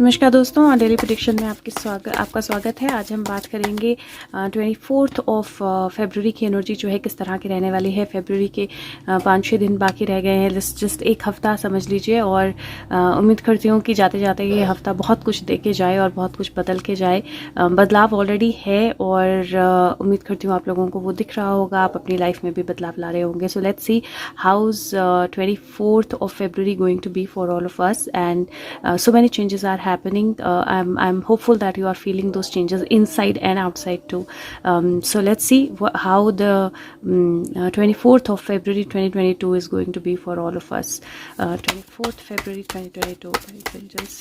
नमस्कार दोस्तों, daily prediction में आपका स्वागत है। आज हम बात करेंगे 24 ऑफ फरवरी की एनर्जी जो है किस तरह की रहने वाली है। फरवरी के 5-6 दिन बाकी रह गए हैं, जस्ट एक हफ्ता समझ लीजिए। और उम्मीद करती हूँ कि जाते जाते ये हफ्ता बहुत कुछ दे के जाए और बहुत कुछ बदल के जाए। बदलाव ऑलरेडी है और उम्मीद करती हूँ आप लोगों को वो दिख रहा होगा, आप अपनी लाइफ में भी बदलाव ला रहे होंगे। So let's see how's 24th of February going to be for all of us, and so many changes are happening. I'm hopeful that you are feeling those changes inside and outside too. So let's see how the 24th of February 2022 is going to be for all of us. 24th February 2022, angels,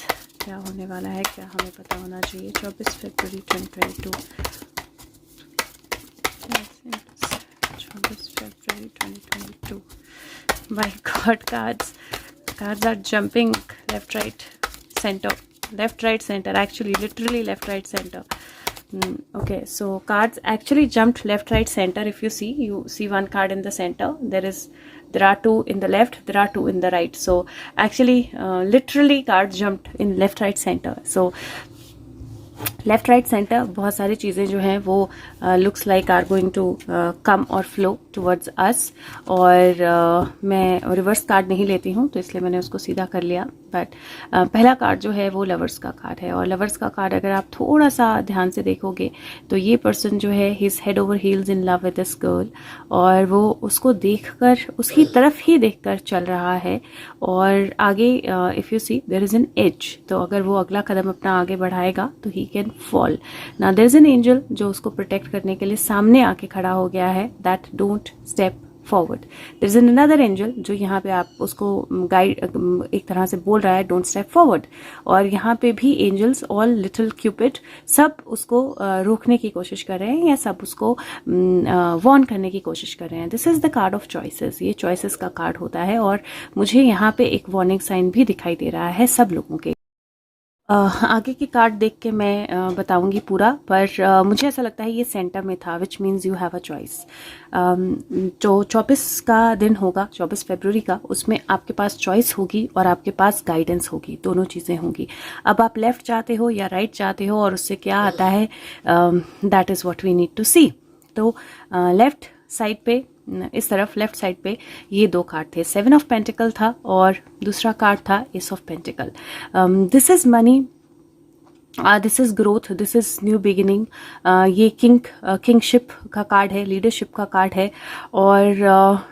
क्या होने वाला है, क्या हमें पता होना चाहिए। 24 फरवरी 2022, 24 फरवरी 2022। My God, cards are jumping left, right, center. Left, right, center. Actually, literally left, right, center. Okay, so cards actually jumped left, right, center. If you see one card in the center. There are two in the left. There are two in the right. So actually, literally, cards jumped in left, right, center. So left right centre बहुत सारी चीज़ें जो हैं वो looks like are going to come और flow towards अस। और मैं reverse card नहीं लेती हूँ तो इसलिए मैंने उसको सीधा कर लिया। बट पहला कार्ड जो है वो लवर्स का कार्ड है। और लवर्स का कार्ड अगर आप थोड़ा सा ध्यान से देखोगे तो ये पर्सन जो है he is head over heels in love with this girl, और वो उसको देखकर उसकी तरफ ही देखकर चल रहा है। और आगे if you see there is an edge, तो अगर वो अगला कदम अपना आगे बढ़ाएगा तो he can fall. Now there is an angel जो उसको प्रोटेक्ट करने के लिए सामने आके खड़ा हो गया है, that don't step forward. There is another angel जो यहाँ पे आप उसको गाइड एक तरह से बोल रहा है, डोंट स्टेप फॉरवर्ड। और यहाँ पे भी एंजल्स ऑल लिटिल क्यूपिड सब उसको रोकने की कोशिश कर रहे हैं या सब उसको वॉर्न करने की कोशिश कर रहे हैं। This is the card of choices, ये चॉइसेस का कार्ड होता है। और मुझे यहाँ पे एक वार्निंग साइन भी दिखाई दे रहा है सब लोगों के। आगे की कार्ड देख के मैं बताऊंगी पूरा, पर मुझे ऐसा लगता है ये सेंटर में था, which means you have a choice. जो 24 का दिन होगा, 24 फरवरी का, उसमें आपके पास चॉइस होगी और आपके पास गाइडेंस होगी, दोनों चीज़ें होंगी। अब आप लेफ्ट चाहते हो या राइट चाहते हो और उससे क्या आता है, that is what we need to see. तो लेफ्ट साइड पे, इस तरफ लेफ्ट साइड पे ये दो कार्ड थे, 7 ऑफ पेंटिकल था और दूसरा कार्ड था S of pentacle. This is money, this is growth, this is new beginning. ये किंगशिप का कार्ड है, लीडरशिप का कार्ड है। और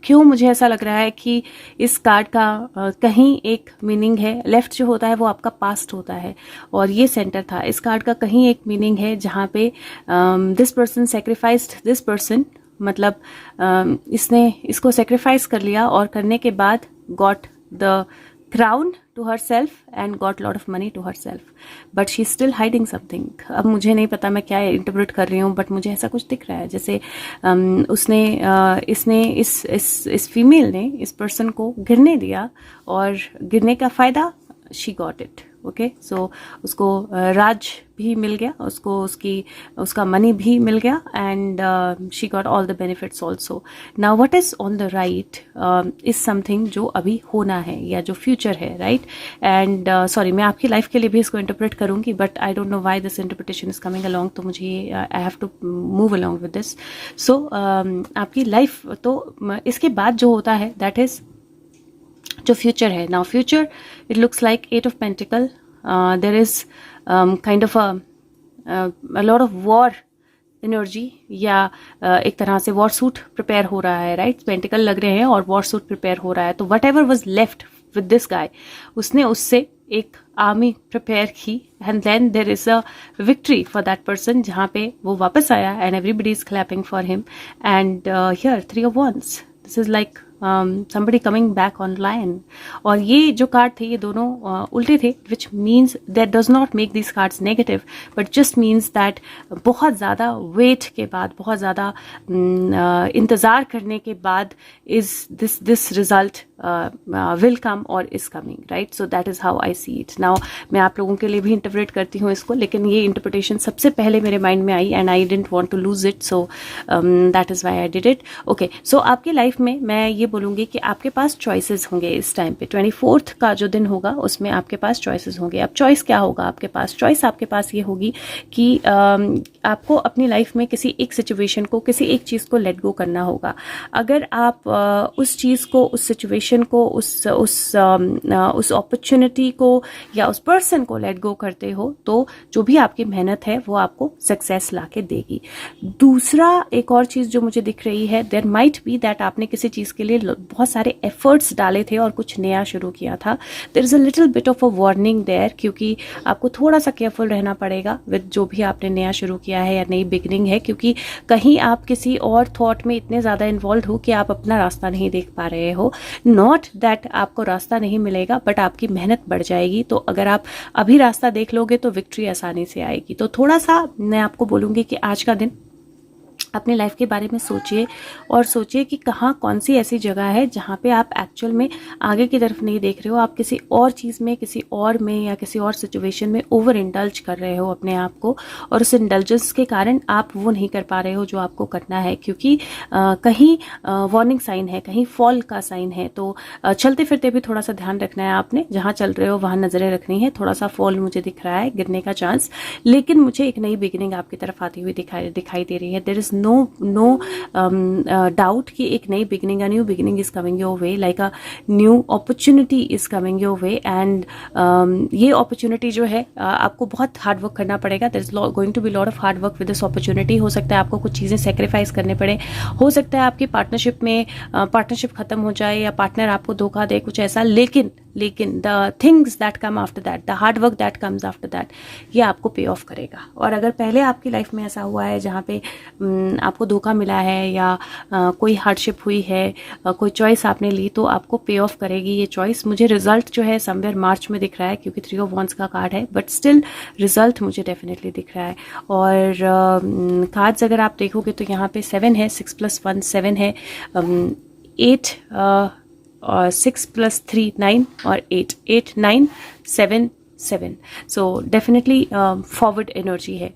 क्यों मुझे ऐसा लग रहा है कि इस कार्ड का कहीं एक मीनिंग है। लेफ्ट जो होता है वो आपका पास्ट होता है और ये सेंटर था। इस कार्ड का कहीं एक मीनिंग है जहाँ पे this person sacrificed this person, मतलब इसने इसको सेक्रीफाइस कर लिया और करने के बाद got the crown to herself and got lot of money to herself, but she still hiding something. अब मुझे नहीं पता मैं क्या इंटरप्रेट कर रही हूँ, बट मुझे ऐसा कुछ दिख रहा है जैसे इसने इस फीमेल ने इस पर्सन को गिरने दिया और गिरने का फायदा शी गॉट इट। ओके, सो उसको राज भी मिल गया, उसको उसका मनी भी मिल गया, and she got all the benefits also. Now what is on the right is something जो अभी होना है या जो फ्यूचर है, राइट। एंड सॉरी, मैं आपकी लाइफ के लिए भी इसको इंटरप्रेट करूंगी, but I don't know why this interpretation is coming along, तो मुझे I have to move along with this. So आपकी लाइफ, तो इसके बाद जो होता है दैट इज जो फ्यूचर है। Now future it looks like 8 of pentacle, there is kind of a lot of war energy, या एक तरह से वॉर सूट प्रिपेयर हो रहा है, राइट। पेंटिकल लग रहे हैं और वॉर सूट प्रिपेयर हो रहा है। तो whatever was left with this guy, उसने उससे एक आर्मी प्रिपेयर की, and then there is a victory for that person, जहाँ पे वो वापस आया and everybody is clapping for him. And here 3 of Wands, this is like somebody coming back online। और ये जो कार्ड थे ये दोनों उल्टे थे, which means that does not make these cards negative, but just means that बहुत ज़्यादा वेट के बाद, बहुत ज़्यादा इंतज़ार करने के बाद is this result will come or is coming, right? So that is how I see it. Now मैं आप लोगों के लिए भी इंटरप्रेट करती हूँ इसको, लेकिन ये इंटरप्रिटेशन सबसे पहले मेरे माइंड में आई and I didn't want to lose it, so that is why I did it. Okay, so आपकी लाइफ में मैं ये बोलूँगी कि आपके पास चॉइसेस होंगे इस टाइम पे। 24th का जो दिन होगा उसमें आपके पास चॉइसेस होंगे। अब चॉइस क्या होगा आपके पास? चॉइस आपके पास ये होगी कि आपको अपनी लाइफ में किसी एक सिचुएशन को, किसी एक चीज़ को लेट गो करना होगा। अगर आप उस चीज़ को, उस सिचुएशन को, उस अपॉर्चुनिटी को या उस पर्सन को लेट गो करते हो तो जो भी आपकी मेहनत है वो आपको सक्सेस ला के देगी। दूसरा एक और चीज़ जो मुझे दिख रही है, देयर माइट बी दैट आपने किसी चीज़ के लिए बहुत सारे एफर्ट्स डाले थे और कुछ नया शुरू किया था। There is a little bit of a warning there, क्योंकि आपको थोड़ा सा केयरफुल रहना पड़ेगा विद जो भी आपने नया शुरू किया है या नई बिगनिंग है, क्योंकि कहीं आप किसी और थॉट में इतने ज़्यादा इन्वॉल्व हो कि आप अपना रास्ता नहीं देख पा रहे हो। नॉट दैट आपको रास्ता नहीं मिलेगा, बट आपकी मेहनत बढ़ जाएगी। तो अगर आप अभी रास्ता देख लोगे तो विक्ट्री आसानी से आएगी। तो थोड़ा सा मैं आपको बोलूँगी कि आज का दिन अपनी लाइफ के बारे में सोचिए और सोचिए कि कहाँ, कौन सी ऐसी जगह है जहाँ पे आप एक्चुअल में आगे की तरफ नहीं देख रहे हो, आप किसी और चीज़ में, किसी और में या किसी और सिचुएशन में ओवर इंडल्ज कर रहे हो अपने आप को, और उस इंडल्जेंस के कारण आप वो नहीं कर पा रहे हो जो आपको करना है, क्योंकि कहीं वार्निंग साइन है, कहीं फॉल का साइन है। तो चलते फिरते भी थोड़ा सा ध्यान रखना है आपने, जहाँ चल रहे हो वहाँ नज़रें रखनी है। थोड़ा सा फॉल मुझे दिख रहा है, गिरने का चांस, लेकिन मुझे एक नई बिगिनिंग आपकी तरफ आती हुई दिखाई दे रही है। देयर इज नो डाउट कि एक नई beginning, a new beginning is coming your way, like a new opportunity is coming your way. And ये अपॉर्चुनिटी जो है आपको बहुत हार्ड वर्क करना पड़ेगा। There is going to be lot of hard work with this opportunity. हो सकता है आपको कुछ चीज़ें सेक्रीफाइस करने पड़े, हो सकता है आपकी पार्टनरशिप में पार्टनरशिप खत्म हो जाए या पार्टनर आपको धोखा दे, कुछ ऐसा। लेकिन the things that come after that, the hard work that comes after that, ये आपको पे ऑफ करेगा। और अगर पहले आपकी लाइफ में ऐसा हुआ है जहाँ पे आपको धोखा मिला है या कोई हार्डशिप हुई है, कोई चॉइस आपने ली, तो आपको पे ऑफ करेगी ये चॉइस। मुझे रिजल्ट जो है समवेयर मार्च में दिख रहा है, क्योंकि 3 ऑफ वॉन्ड्स का कार्ड है, बट स्टिल रिजल्ट मुझे डेफिनेटली दिख रहा है। और कार्ड्स अगर आप देखोगे तो यहाँ पे 7 है, 6 + 1 7 है, 8 और 6 + 3 9 और 8 9 7 7। सो डेफिनेटली फॉरवर्ड एनर्जी है।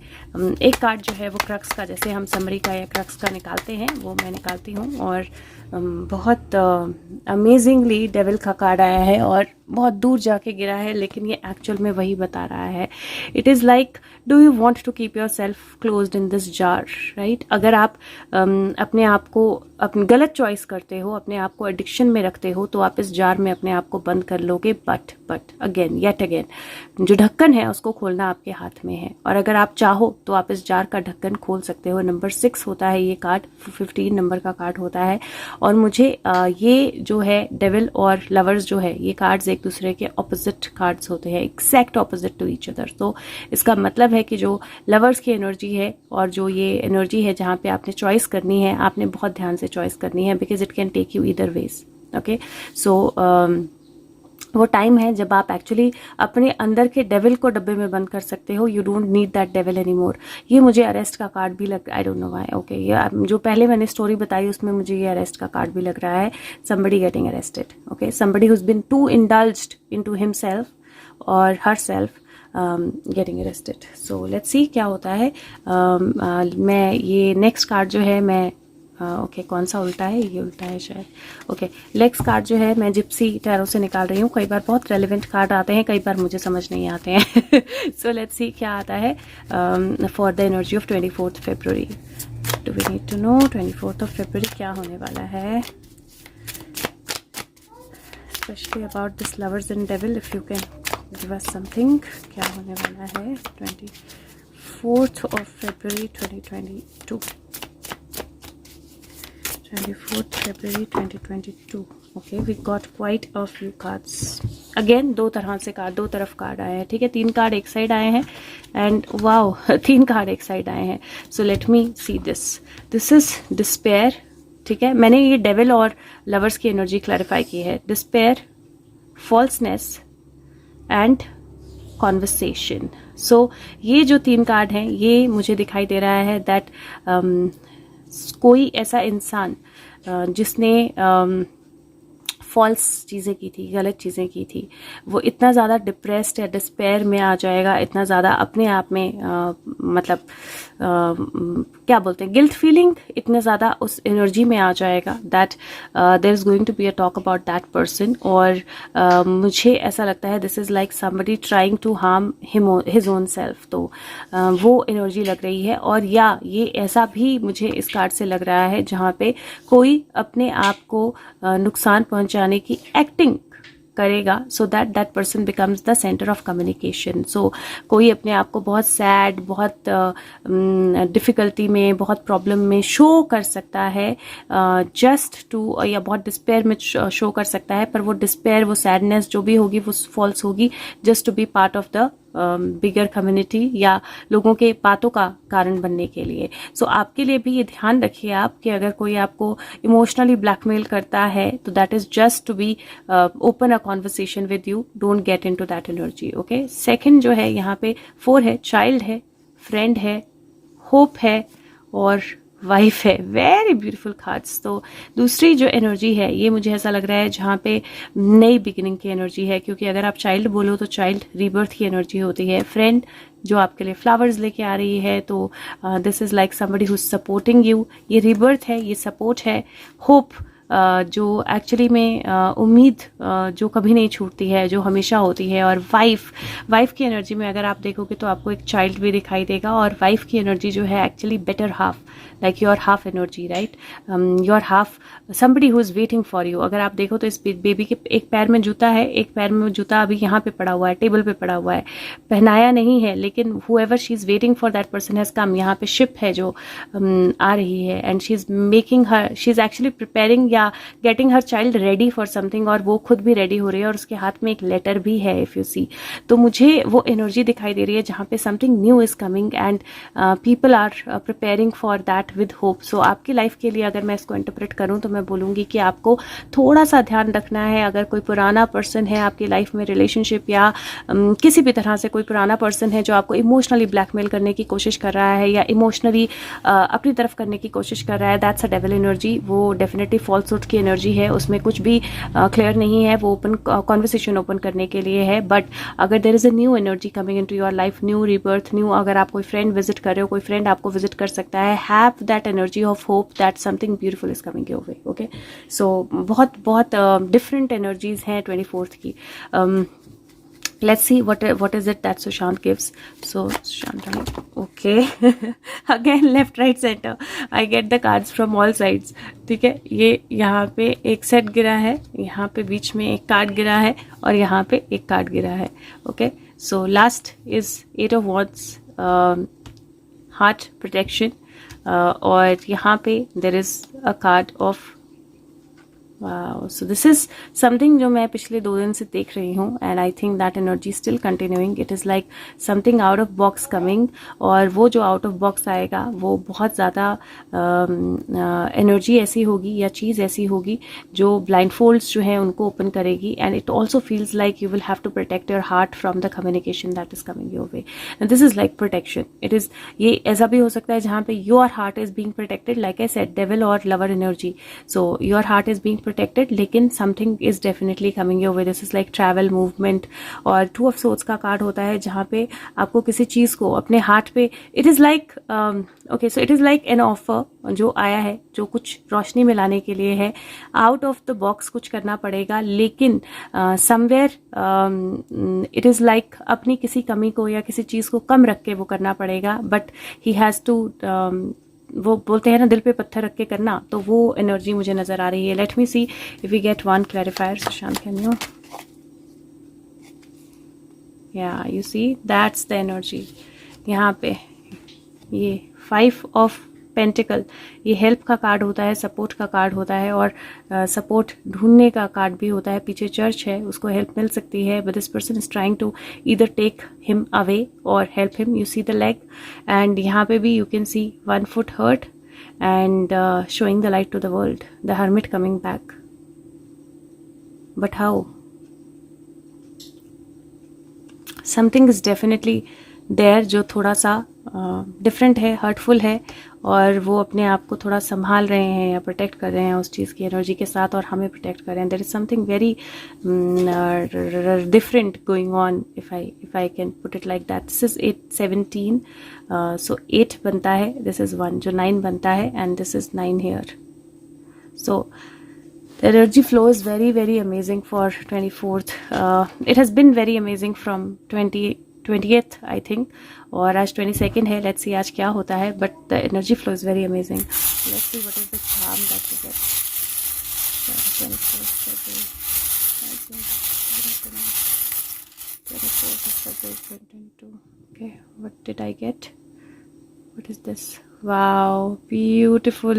एक कार्ड जो है वो क्रक्स का, जैसे हम समरी का या क्रक्स का निकालते हैं, वो मैं निकालती हूँ, और बहुत अमेजिंगली डेविल का कार्ड आया है और बहुत दूर जाके गिरा है, लेकिन ये एक्चुअल में वही बता रहा है। It is like, do you want to keep yourself closed in this jar, right? अगर आप अपने आप को अपनी गलत चॉइस करते हो, अपने आप को एडिक्शन में रखते हो, तो आप इस जार में अपने आप को बंद कर लोगे। बट अगेन येट अगेन जो ढक्कन है उसको खोलना आपके हाथ में है, और अगर आप चाहो तो आप इस जार का ढक्कन खोल सकते हो। नंबर 6 होता है ये कार्ड, 15 नंबर का कार्ड होता है। और मुझे ये जो है डेविल और लवर्स जो है, ये कार्ड्स एक दूसरे के ऑपोजिट कार्ड्स होते हैं, exact opposite to each other. तो इसका मतलब है कि जो लवर्स की एनर्जी है और जो ये एनर्जी है जहाँ पे आपने चॉइस करनी है, आपने बहुत ध्यान से चॉइस करनी है, because it can take you either ways. Okay, so वो टाइम है जब आप एक्चुअली अपने अंदर के डेविल को डब्बे में बंद कर सकते हो। You don't need that devil any more. ये मुझे अरेस्ट का कार्ड भी लग, आई डोंट नो व्हाई। ओके, ये जो पहले मैंने स्टोरी बताई उसमें मुझे ये अरेस्ट का कार्ड भी लग रहा है। Somebody getting arrested, okay, somebody who's been to indulged into himself और herself getting arrested. So let's see क्या होता है। मैं ये नेक्स्ट कार्ड जो है मैं ओके, कौन सा उल्टा है? ये उल्टा है शायद। ओके, नेक्स्ट कार्ड जो है मैं जिप्सी टैरो से निकाल रही हूँ। कई बार बहुत रेलिवेंट कार्ड आते हैं, कई बार मुझे समझ नहीं आते हैं। सो लेट्स सी क्या आता है for the energy of 24th February। Do we need to know 24th of February क्या होने वाला है, specially about this lovers and devil, if you can give us something. क्या होने वाला है 24th of February 2022? 24th February 2022। Okay, we got quite a few cards. Again दो तरफ कार्ड आए हैं, ठीक है। 3 कार्ड एक साइड आए हैं एंड वाओ 3 कार्ड एक साइड आए हैं। So let me see this is despair, ठीक है। मैंने ये डेविल और लवर्स की एनर्जी क्लैरिफाई की है। Despair, falseness and conversation. So ये जो 3 कार्ड हैं, ये मुझे दिखाई दे रहा है दैट कोई ऐसा इंसान जिसने फॉल्स चीज़ें की थी, गलत चीज़ें की थी, वो इतना ज़्यादा डिप्रेस्ड या डिस्पेयर में आ जाएगा, इतना ज़्यादा अपने आप में मतलब क्या बोलते हैं, गिल्ट फीलिंग इतने ज़्यादा उस एनर्जी में आ जाएगा that there is going to be a talk about that person. और मुझे ऐसा लगता है this is like somebody trying to harm his own self. तो वो एनर्जी लग रही है। और या ये ऐसा भी मुझे इस कार्ड से लग रहा है जहाँ पे कोई अपने आप को नुकसान पहुंचाने की एक्टिंग करेगा so that that person becomes the centre of communication. So कोई अपने आप को बहुत सैड, बहुत डिफ़िकल्टी में, बहुत प्रॉब्लम में शो कर सकता है जस्ट टू, या बहुत डिस्पेयर में शो कर सकता है, पर वो डिस्पेयर, वो सैडनेस जो भी होगी वो फॉल्स होगी just to be part of the bigger community या लोगों के बातों का कारण बनने के लिए। सो आपके लिए भी ये ध्यान रखिए आप कि अगर कोई आपको इमोशनली ब्लैकमेल करता है तो that is just to be open a conversation with you, don't get into that energy. Okay, second जो है यहाँ पे 4 है, चाइल्ड है, फ्रेंड है, होप है और वाइफ है। Very beautiful cards. तो दूसरी जो एनर्जी है ये मुझे ऐसा लग रहा है जहाँ पे नई बिगिनिंग की एनर्जी है, क्योंकि अगर आप चाइल्ड बोलो तो चाइल्ड रीबर्थ की एनर्जी होती है। फ्रेंड जो आपके लिए फ्लावर्स लेके आ रही है, तो this is like somebody who is supporting you, ये रीबर्थ है, ये सपोर्ट है। होप जो एक्चुअली में उम्मीद जो कभी नहीं छूटती है, जो हमेशा होती है। और वाइफ की एनर्जी में अगर आप देखोगे तो आपको एक चाइल्ड भी दिखाई देगा। और वाइफ की एनर्जी जो है actually better half, like your half energy, right, your half, somebody who is waiting for you. अगर आप देखो तो इस बेबी के एक पैर में जूता है, एक पैर में जूता अभी यहाँ पे पड़ा हुआ है, टेबल पे पड़ा हुआ है, पहनाया नहीं है, लेकिन whoever she is waiting for that person has come। यहाँ पे शिप है जो आ रही है and she is making her, she is actually preparing या getting her child ready for something, और वो खुद भी रेडी हो रही है और उसके हाथ में एक लेटर भी है इफ यू सी। तो मुझे वो एनर्जी दिखाई दे रही है जहाँ पे something new is coming and people are preparing for that with hope. So आपकी लाइफ के लिए अगर मैं इसको इंटरप्रेट करूँ तो मैं बोलूँगी कि आपको थोड़ा सा ध्यान रखना है। अगर कोई पुराना पर्सन है आपकी लाइफ में, रिलेशनशिप या किसी भी तरह से कोई पुराना पर्सन है जो आपको इमोशनली ब्लैकमेल करने की कोशिश कर रहा है या इमोशनली अपनी तरफ करने की कोशिश कर रहा है, दैट्स अ डेविल एनर्जी। वो डेफिनेटली फॉल्सहुड की एनर्जी है, उसमें कुछ भी क्लियर नहीं है, वो ओपन कॉन्वर्सेशन ओपन करने के लिए है। बट अगर there is a new energy coming into your life, new rebirth, new, अगर आप कोई फ्रेंड विजिट कर रहे हो, कोई फ्रेंड आपको विजिट कर सकता है, have that energy of hope that something beautiful is coming your way. Okay, so बहुत बहुत डिफरेंट एनर्जीज हैं 24th की। Let's see what is it that Sushant gives. So Sushant, okay, again left right center I get the cards from all sides। ठीक है, ये यहाँ पे एक सेट गिरा है, यहाँ पे बीच में एक कार्ड गिरा है और यहाँ पे एक कार्ड गिरा है। Okay, so last is 8 of Wands, heart protection, और यहाँ पे देर is a card of wow. So this is something जो मैं पिछले 2 दिन से देख रही हूँ and I think that energy still continuing. It is like something out of box coming, और वो जो आउट ऑफ बॉक्स आएगा वो बहुत ज़्यादा एनर्जी ऐसी होगी या चीज़ ऐसी होगी जो ब्लाइंड फोल्ड्स जो हैं उनको ओपन करेगी। And it also feels like you will have to protect your heart from the communication that is coming your way. And this is like protection. It is, ये ऐसा भी हो सकता है जहाँ पे your heart is being protected, like I said, devil और lover energy. So your heart is being protected, लेकिन something is definitely coming your way. This is like travel, movement. और 2 of Swords का कार्ड होता है जहाँ पे आपको किसी चीज को अपने हार्ट पे, it is like okay, so it is like an offer जो आया है, जो कुछ रोशनी में लाने के लिए है। आउट ऑफ द बॉक्स कुछ करना पड़ेगा, लेकिन समवेयर इट इज लाइक अपनी किसी कमी को या किसी चीज को कम रख के वो करना पड़ेगा। बट ही हैज टू, वो बोलते हैं ना दिल पे पत्थर रख के करना, तो वो एनर्जी मुझे नजर आ रही है। Let me see if we get 1 clarifier. Sushant, can you? या you see that's the energy. यहाँ पे ये 5 of Pentacle, ये हेल्प का कार्ड होता है, सपोर्ट का कार्ड होता है, और सपोर्ट ढूंढने का कार्ड भी होता है। पीछे चर्च है, उसको हेल्प मिल सकती है, but this person is trying to either take him away और help him. You see the leg, and यहाँ पे भी you can see 1 foot hurt and showing the light to the world, the hermit coming back. But how? Something is definitely there जो थोड़ा सा different है, hurtful है, और वो अपने आप को थोड़ा संभाल रहे हैं या प्रोटेक्ट कर रहे हैं उस चीज़ की एनर्जी के साथ, और हमें प्रोटेक्ट कर रहे हैं. There is something very different going on, if I can put it like that. This is 817, so 8 बनता है, दिस इज 1 जो 9 बनता है, and this is 9 here. So the energy flow is very very amazing for 24th. It has been very amazing from 20th I think, और आज 22nd है. let's see आज क्या होता है, but the energy flow is very amazing. Let's see what is the charm that we get. 24th February 2022. Okay, what did I get? What is this? Wow, beautiful,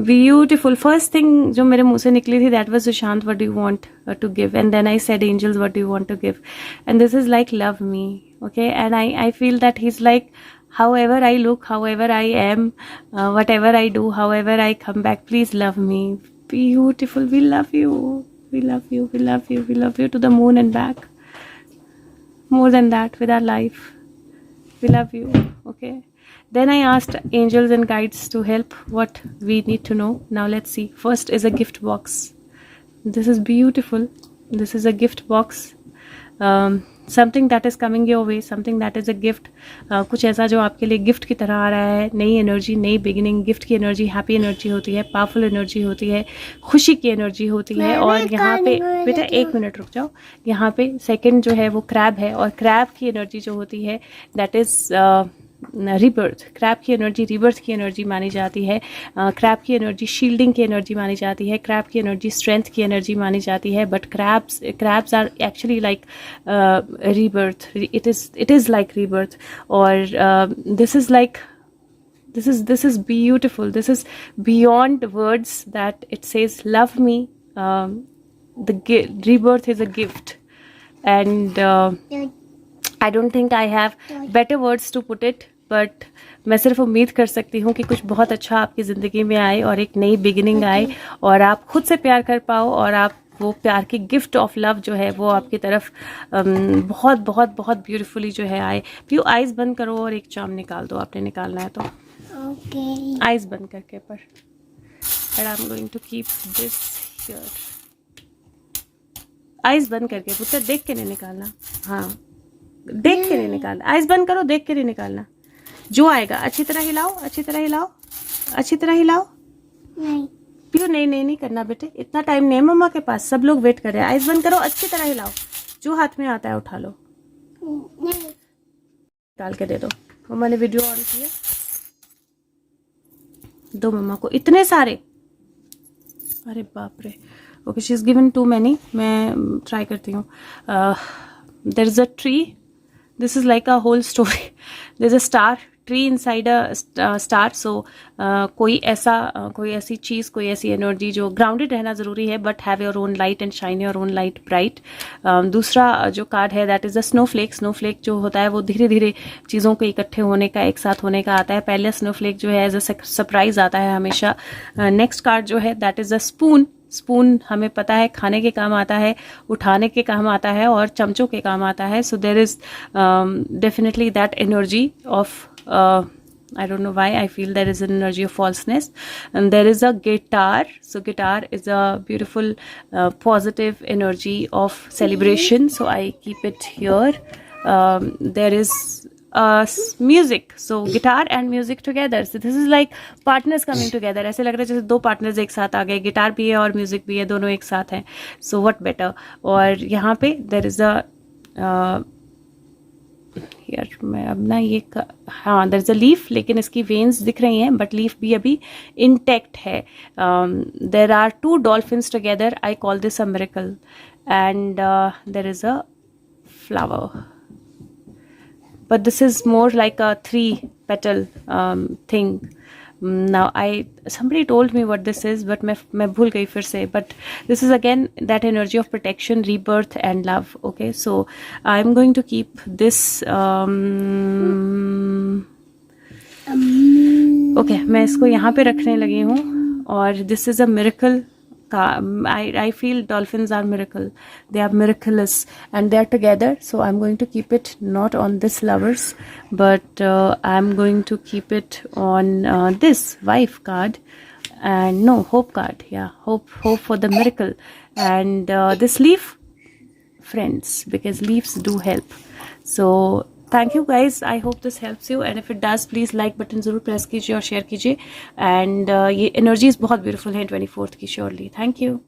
beautiful. First thing जो मेरे मुंह से निकली थी, that was Sushant, what do you want to give? And then I said, angels, what do you want to give? And this is like, love me, okay? And I feel that he's like, however I look, however I am, whatever I do, however I come back, please love me. Beautiful. We love you. We love you. We love you. We love you to the moon and back. More than that, with our life. We love you, okay? Then I asked angels and guides to help what we need to know. Now let's see. First is a gift box. This is beautiful. This is a gift box. Something that is coming your way, something that is a gift. कुछ ऐसा जो आपके लिए gift की तरह आ रहा है. नई एनर्जी, नई बिगिनिंग. गिफ्ट की एनर्जी हैप्पी एनर्जी होती है, पावरफुल एनर्जी होती है, खुशी की एनर्जी होती है. और यहाँ पे बेटा 1 मिनट रुक जाओ. यहाँ पे सेकंड जो है वो क्रैब है, और क्रैब की एनर्जी जो होती है दैट इज रीबर्थ. क्रैब की एनर्जी रीबर्थ की एनर्जी मानी जाती है. क्रैब की एनर्जी शील्डिंग की एनर्जी मानी जाती है. क्रैब की एनर्जी स्ट्रेंथ की एनर्जी मानी जाती है. But crabs are actually like rebirth. It is like rebirth. और this is like this is beautiful. This is beyond words that it says love me. The rebirth is a gift, and I don't think I have better words to put it. But मैं सिर्फ उम्मीद कर सकती हूँ कि कुछ बहुत अच्छा आपकी ज़िंदगी में आए, और एक नई बिगिनिंग आए, और आप खुद से प्यार कर पाओ, और आप वो प्यार की गिफ्ट ऑफ लव जो है वो आपकी तरफ बहुत बहुत बहुत ब्यूटीफुली जो है आए. प्यू आइज़ बंद करो और एक चाम निकाल दो. आपने निकालना है तो ओके. आइज़ बंद करके पर. And I am going to keep this here. Eyes बंद करके पुत्र, देख के नहीं निकालना. हाँ, देख के नहीं निकालना. आइज़ बंद करो, देख के नहीं निकालना. जो आएगा अच्छी तरह हिलाओ, अच्छी तरह हिलाओ, अच्छी तरह हिलाओ. नहीं पियो, नहीं नहीं नहीं करना बेटे, इतना टाइम नहीं है मम्मा के पास, सब लोग वेट कर रहे हैं. आइज़ बंद करो, अच्छी तरह हिलाओ. जो हाथ में आता है उठा लो. डाल के दे दो. मम्मा ने वीडियो ऑन किया. दो मम्मा को इतने सारे. अरे बाप रे. Okay, she is given to many. मैं ट्राई करती हूँ. There is a tree. This is like a whole story. There's a star, tree inside a star. So कोई ऐसी चीज़, कोई ऐसी एनर्जी जो ग्राउंडेड रहना ज़रूरी है, but have your own light and shine your own light bright. दूसरा जो कार्ड है that is a Snowflake. Snowflake जो होता है वो धीरे धीरे चीज़ों के इकट्ठे होने का, एक साथ होने का आता है. पहले स्नोफ्लेक जो है एज अ सरप्राइज आता है हमेशा. नेक्स्ट कार्ड जो है that is a spoon. Spoon हमें पता है खाने के काम आता है, उठाने के काम आता है, और चमचों के काम आता है. So there is definitely that energy of I don't know why I feel there is an energy of falseness. And there is a guitar. So guitar is a beautiful positive energy of celebration. So I keep it here. There is music. So guitar and music together. So this is like partners coming together. ऐसे लग रहा है जैसे दो partners एक साथ आ गए. Guitar भी है और म्यूजिक भी है, दोनों एक साथ हैं. So what better. और यहाँ पे देयर इज अ यार मैं अब ना ये हाँ देयर इज अ लीफ, लेकिन इसकी वेन्स दिख रही हैं, बट लीफ भी अभी इंटैक्ट है. There are 2 dolphins together. I call this a miracle. And there is a flower. But this is more like a 3-petal thing. Now somebody told me what this is, but मैं भूल गई फिर से. But this is again that energy of protection, rebirth and love. Okay, so I'm going to keep this. Okay, मैं इसको यहाँ पे रखने लगी हूँ. और this is a miracle I feel dolphins are miracle. They are miraculous and they are together. So I'm going to keep it not on this lovers, but I'm going to keep it on this wife card, and no, hope card. Yeah, hope for the miracle, and this leaf, friends, because leaves do help. So thank you guys, I hope this helps you, and if it does, please like button जरूर press कीजिए और share कीजिए, and ये energies बहुत beautiful हैं 24th की, surely. Thank you.